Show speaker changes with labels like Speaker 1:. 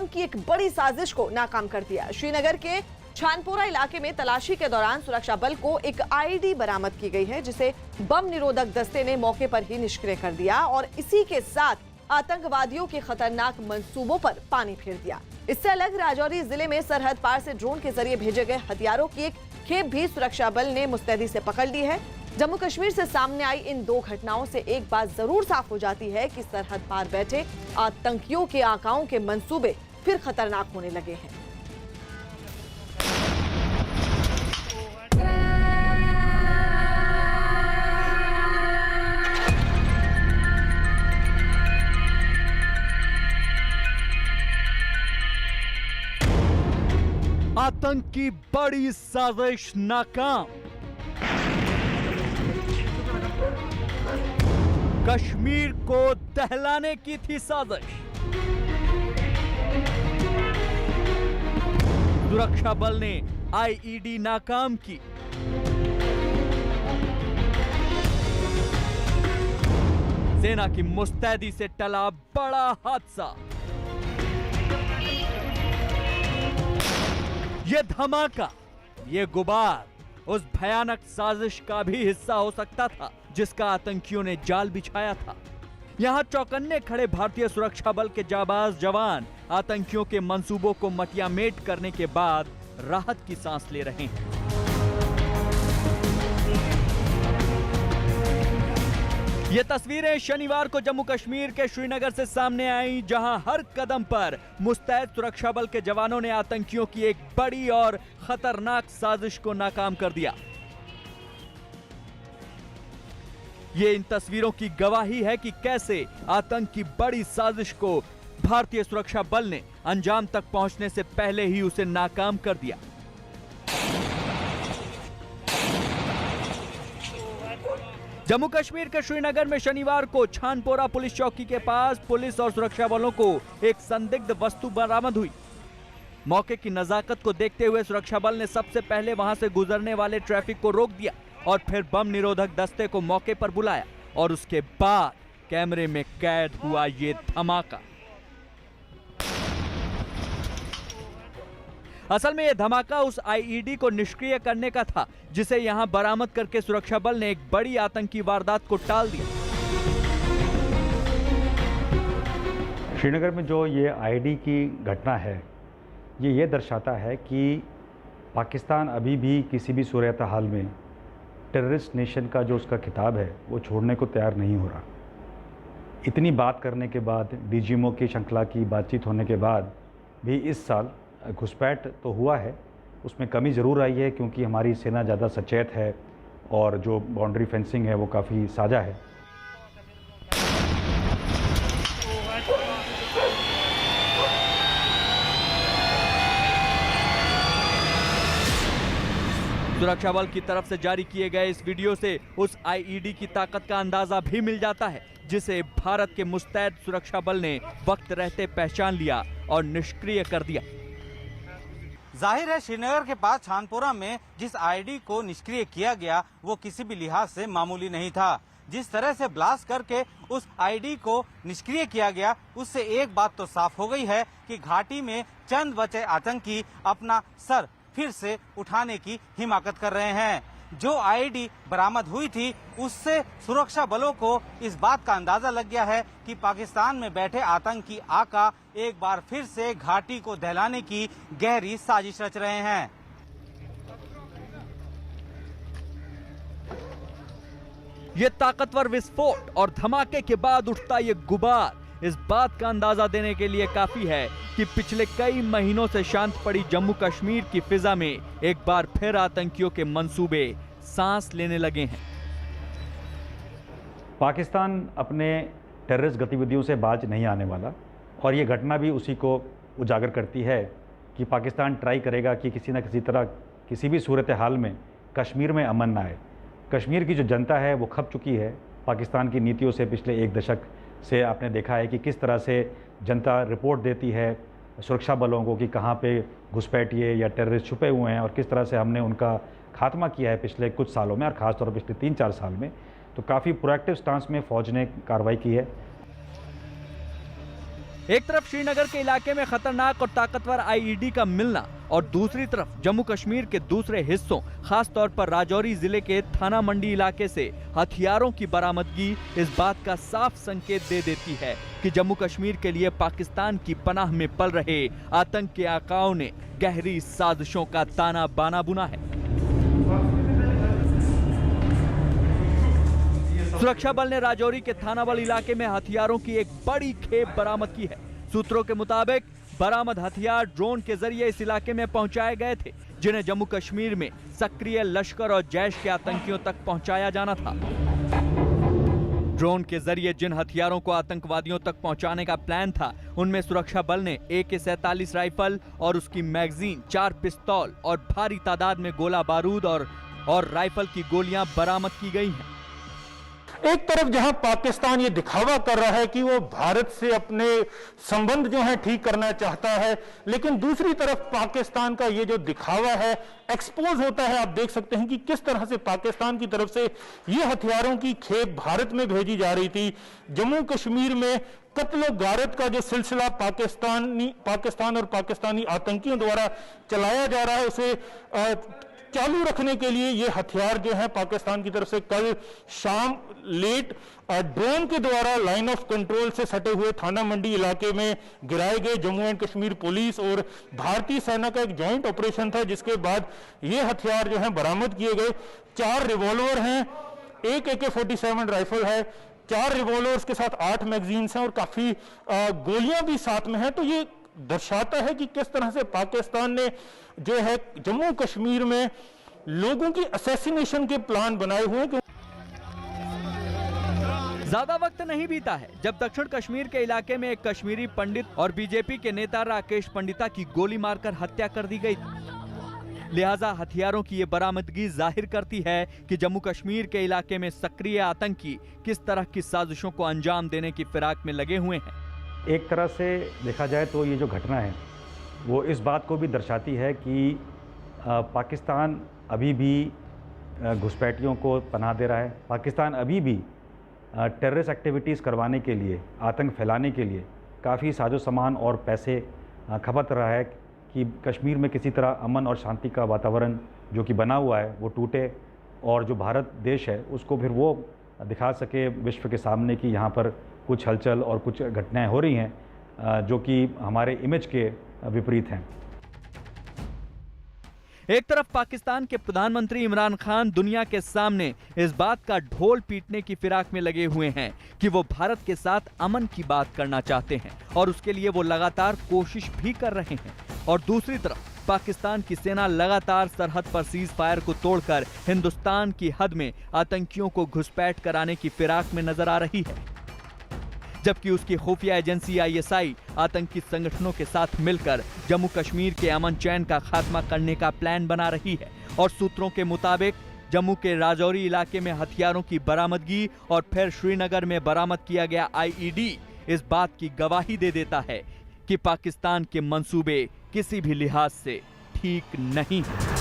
Speaker 1: आतंक की एक बड़ी साजिश को नाकाम कर दिया। श्रीनगर के छानपोरा इलाके में तलाशी के दौरान सुरक्षा बल को एक आईडी बरामद की गई है, जिसे बम निरोधक दस्ते ने मौके पर ही निष्क्रिय कर दिया और इसी के साथ आतंकवादियों के खतरनाक मंसूबों पर पानी फेर दिया। इससे अलग राजौरी जिले में सरहद पार से ड्रोन के जरिए भेजे गए हथियारों की एक खेप भी सुरक्षा बल ने मुस्तैदी से पकड़ ली है। जम्मू कश्मीर से सामने आई इन दो घटनाओं से एक बात जरूर साफ हो जाती है कि सरहद पार बैठे आतंकियों के आकाओं के मंसूबे फिर खतरनाक होने लगे हैं।
Speaker 2: आतंक की बड़ी साजिश नाकाम। कश्मीर को दहलाने की थी साजिश। सुरक्षा बल ने आईईडी नाकाम की। सेना की मुस्तैदी से टला बड़ा हादसा। ये धमाका, ये गुबार उस भयानक साजिश का भी हिस्सा हो सकता था जिसका आतंकियों ने जाल बिछाया था। यहां चौकन्ने खड़े भारतीय सुरक्षा बल के जाबाज जवान आतंकियों के मंसूबों को मटियामेट करने के बाद राहत की सांस ले रहे हैं। ये तस्वीरें शनिवार को जम्मू कश्मीर के श्रीनगर से सामने आई, जहां हर कदम पर मुस्तैद सुरक्षा बल के जवानों ने आतंकियों की एक बड़ी और खतरनाक साजिश को नाकाम कर दिया। ये इन तस्वीरों की गवाही है कि कैसे आतंक की बड़ी साजिश को भारतीय सुरक्षा बल ने अंजाम तक पहुंचने से पहले ही उसे नाकाम कर दिया। जम्मू कश्मीर के श्रीनगर में शनिवार को छानपोरा पुलिस चौकी के पास पुलिस और सुरक्षा बलों को एक संदिग्ध वस्तु बरामद हुई। मौके की नजाकत को देखते हुए सुरक्षा बल ने सबसे पहले वहां से गुजरने वाले ट्रैफिक को रोक दिया और फिर बम निरोधक दस्ते को मौके पर बुलाया और उसके बाद कैमरे में कैद हुआ ये धमाका। असल में यह धमाका उस आईईडी को निष्क्रिय करने का था जिसे यहां बरामद करके सुरक्षा बल ने एक बड़ी आतंकी वारदात को टाल दिया।
Speaker 3: श्रीनगर में जो ये आईडी की घटना है, ये दर्शाता है कि पाकिस्तान अभी भी किसी भी सूरत हाल में टेररिस्ट नेशन का जो उसका खिताब है वो छोड़ने को तैयार नहीं हो रहा। इतनी बात करने के बाद, डीजीएमओ की श्रृंखला की बातचीत होने के बाद भी इस साल घुसपैठ तो हुआ है, उसमें कमी ज़रूर आई है क्योंकि हमारी सेना ज़्यादा सचेत है और जो बाउंड्री फेंसिंग है वो काफ़ी साझा है।
Speaker 2: सुरक्षा बल की तरफ से जारी किए गए इस वीडियो से उस आईईडी की ताकत का अंदाजा भी मिल जाता है जिसे भारत के मुस्तैद सुरक्षा बल ने वक्त रहते पहचान लिया और निष्क्रिय कर दिया।
Speaker 4: जाहिर है श्रीनगर के पास छानपोरा में जिस आईडी को निष्क्रिय किया गया वो किसी भी लिहाज से मामूली नहीं था। जिस तरह से ब्लास्ट करके उस आईडी को निष्क्रिय किया गया उससे एक बात तो साफ हो गई है कि घाटी में चंद बचे आतंकी अपना सर फिर से उठाने की हिमाकत कर रहे हैं। जो आईडी बरामद हुई थी उससे सुरक्षा बलों को इस बात का अंदाजा लग गया है कि पाकिस्तान में बैठे आतंकी आका एक बार फिर से घाटी को दहलाने की गहरी साजिश रच रहे हैं।
Speaker 2: ये ताकतवर विस्फोट और धमाके के बाद उठता ये गुबार इस बात का अंदाजा देने के लिए काफी है कि पिछले कई महीनों से शांत पड़ी जम्मू कश्मीर की फिजा में एक बार फिर आतंकियों के मंसूबे सांस लेने लगे हैं।
Speaker 3: पाकिस्तान अपने टेररिस्ट गतिविधियों से बाज नहीं आने वाला और ये घटना भी उसी को उजागर करती है कि पाकिस्तान ट्राई करेगा कि किसी न किसी तरह किसी भी सूरत हाल में कश्मीर में अमन ना आए। कश्मीर की जो जनता है वो खप चुकी है पाकिस्तान की नीतियों से। पिछले एक दशक से आपने देखा है कि किस तरह से जनता रिपोर्ट देती है सुरक्षा बलों को कि कहाँ पे घुसपैठिए या टेररिस्ट छुपे हुए हैं और किस तरह से हमने उनका खात्मा किया है पिछले कुछ सालों में और ख़ासतौर पर पिछले 3-4 साल में। तो काफ़ी प्रोएक्टिव स्टांस में फ़ौज ने कार्रवाई की है।
Speaker 2: एक तरफ श्रीनगर के इलाके में खतरनाक और ताकतवर आईईडी का मिलना और दूसरी तरफ जम्मू कश्मीर के दूसरे हिस्सों खास तौर पर राजौरी जिले के थाना मंडी इलाके से हथियारों की बरामदगी इस बात का साफ संकेत दे देती है कि जम्मू कश्मीर के लिए पाकिस्तान की पनाह में पल रहे आतंक के आकाओं ने गहरी साजिशों का ताना बाना बुना है। सुरक्षा बल ने राजौरी के थानावाल इलाके में हथियारों की एक बड़ी खेप बरामद की है। सूत्रों के मुताबिक बरामद हथियार ड्रोन के जरिए इस इलाके में पहुंचाए गए थे, जिन्हें जम्मू कश्मीर में सक्रिय लश्कर और जैश के आतंकियों तक पहुंचाया जाना था। ड्रोन के जरिए जिन हथियारों को आतंकवादियों तक पहुंचाने का प्लान था, उनमें सुरक्षा बल ने AK-47 राइफल और उसकी मैगजीन, 4 पिस्तौल और भारी तादाद में गोला बारूद और राइफल की गोलियां बरामद की गई हैं।
Speaker 5: एक तरफ जहां पाकिस्तान ये दिखावा कर रहा है कि वो भारत से अपने संबंध जो है ठीक करना चाहता है, लेकिन दूसरी तरफ पाकिस्तान का ये जो दिखावा है एक्सपोज होता है। आप देख सकते हैं कि किस तरह से पाकिस्तान की तरफ से ये हथियारों की खेप भारत में भेजी जा रही थी। जम्मू कश्मीर में कत्ल गारत का जो सिलसिला पाकिस्तान और पाकिस्तानी आतंकियों द्वारा चलाया जा रहा है, उसे चालू रखने के लिए ये हथियार जो है पाकिस्तान की तरफ से कल शाम लेट ड्रोन के द्वारा लाइन ऑफ कंट्रोल से सटे हुए थाना मंडी इलाके में गिराए गए। जम्मू एंड कश्मीर पुलिस और भारतीय सेना का एक जॉइंट ऑपरेशन था, जिसके बाद ये हथियार जो है बरामद किए गए। 4 रिवॉल्वर हैं, एक AK-47 राइफल है, 4 रिवॉल्वर्स के साथ 8 मैगजीन्स हैं और काफी गोलियां भी साथ में हैं। तो ये दर्शाता है कि किस तरह से पाकिस्तान ने जो है जम्मू कश्मीर में लोगों की असैसिनेशन के प्लान बनाए हुए हैं।
Speaker 2: ज्यादा वक्त नहीं बीता है जब दक्षिण कश्मीर के इलाके में एक कश्मीरी पंडित और बीजेपी के नेता राकेश पंडिता की गोली मारकर हत्या कर दी गई। लिहाजा हथियारों की ये बरामदगी जाहिर करती है कि जम्मू कश्मीर के इलाके में सक्रिय आतंकी किस तरह की साजिशों को अंजाम देने की फिराक में लगे हुए हैं।
Speaker 3: एक तरह से देखा जाए तो ये जो घटना है वो इस बात को भी दर्शाती है कि पाकिस्तान अभी भी घुसपैठियों को पनाह दे रहा है। पाकिस्तान अभी भी टेररिस्ट एक्टिविटीज़ करवाने के लिए, आतंक फैलाने के लिए काफ़ी साजो सामान और पैसे खपत रहा है कि कश्मीर में किसी तरह अमन और शांति का वातावरण जो कि बना हुआ है वो टूटे और जो भारत देश है उसको फिर वो दिखा सके विश्व के सामने कि यहाँ पर कुछ हलचल और कुछ घटनाएं हो रही हैं जो कि हमारे इमेज के विपरीत हैं।
Speaker 2: एक तरफ पाकिस्तान के प्रधानमंत्री इमरान खान दुनिया के सामने इस बात का ढोल पीटने की फिराक में लगे हुए हैं कि वो भारत के साथ अमन की बात करना चाहते हैं और उसके लिए वो लगातार कोशिश भी कर रहे हैं, और दूसरी तरफ पाकिस्तान की सेना लगातार सरहद पर सीज फायर को तोड़कर हिंदुस्तान की हद में आतंकियों को घुसपैठ कराने की फिराक में नजर आ रही है, जबकि उसकी खुफिया एजेंसी ISI आतंकी संगठनों के साथ मिलकर जम्मू कश्मीर के अमन चैन का खात्मा करने का प्लान बना रही है। और सूत्रों के मुताबिक जम्मू के राजौरी इलाके में हथियारों की बरामदगी और फिर श्रीनगर में बरामद किया गया IED इस बात की गवाही दे देता है कि पाकिस्तान के मंसूबे किसी भी लिहाज से ठीक नहीं है।